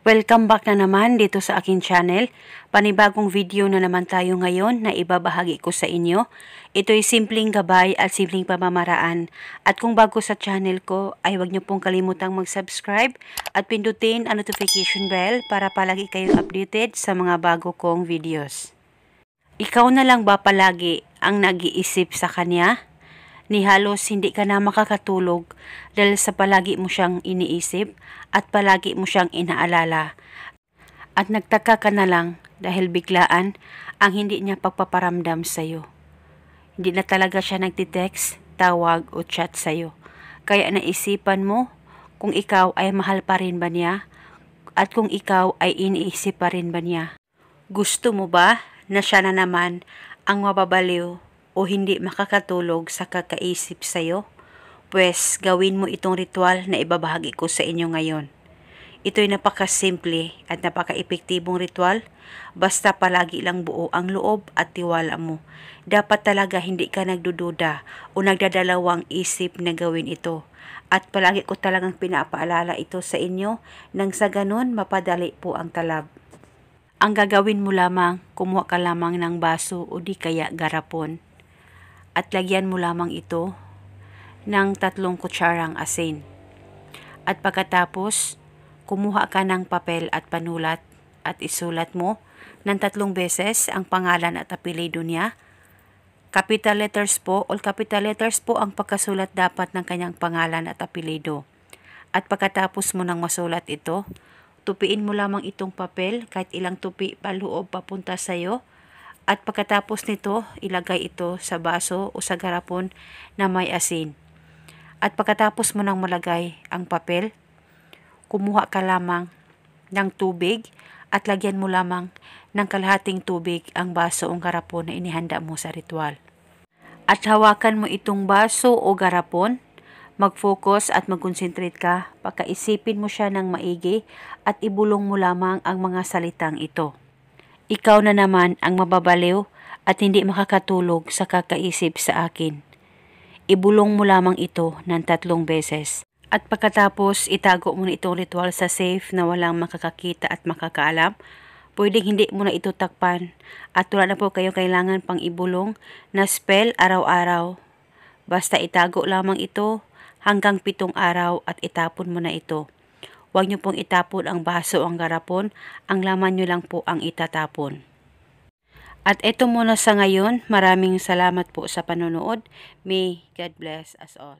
Welcome back na naman dito sa akin channel. Panibagong video na naman tayo ngayon na ibabahagi ko sa inyo. Ito'y simpleng gabay at simpleng pamamaraan. At kung bago sa channel ko ay huwag niyo pong kalimutang mag-subscribe at pindutin ang notification bell para palagi kayong updated sa mga bago kong videos. Ikaw na lang ba palagi ang nag-iisip sa kanya? Ni halos hindi ka na makakatulog dahil sa palagi mo siyang iniisip at palagi mo siyang inaalala. At nagtaka ka na lang dahil biglaan ang hindi niya pagpaparamdam sa'yo. Hindi na talaga siya nagtitext, tawag o chat sa'yo. Kaya naisipan mo kung ikaw ay mahal pa rin ba niya at kung ikaw ay iniisip pa rin ba niya. Gusto mo ba na siya na naman ang mababaliw o hindi makakatulog sa kakaisip sa'yo? Pues gawin mo itong ritual na ibabahagi ko sa inyo ngayon. Ito'y napakasimple at napaka-epektibong ritual, basta palagi lang buo ang loob at tiwala mo. Dapat talaga hindi ka nagdududa o nagdadalawang isip na gawin ito. At palagi ko talagang pinapaalala ito sa inyo nang sa ganun mapadali po ang talab. Ang gagawin mo lamang, kumuha ka lamang ng baso o di kaya garapon. At lagyan mo lamang ito ng 3 kutsarang asin. At pagkatapos, kumuha ka ng papel at panulat at isulat mo ng 3 beses ang pangalan at apelyido niya. Capital letters po, all capital letters po ang pagkasulat dapat ng kanyang pangalan at apelyido. At pagkatapos mo nang masulat ito, tupiin mo lamang itong papel kahit ilang tupi paloob papunta sa iyo. At pagkatapos nito, ilagay ito sa baso o sa garapon na may asin. At pagkatapos mo nang malagay ang papel, kumuha ka lamang ng tubig at lagyan mo lamang ng kalahating tubig ang baso o garapon na inihanda mo sa ritual. At hawakan mo itong baso o garapon, mag-focus at mag-concentrate ka, pagkaisipin mo siya ng maigi at ibulong mo lamang ang mga salitang ito. Ikaw na naman ang mababaliw at hindi makakatulog sa kakaisip sa akin. Ibulong mo lamang ito ng 3 beses. At pagkatapos, itago mo na itong ritual sa safe na walang makakakita at makakaalam. Pwedeng hindi mo na ito takpan at wala na po kayo kailangan pang ibulong na spell araw-araw. Basta itago lamang ito hanggang 7 araw at itapon mo na ito. Huwag niyo pong itapon ang baso o ang garapon, ang laman niyo lang po ang itatapon. At ito muna sa ngayon, maraming salamat po sa panonood. May God bless us all.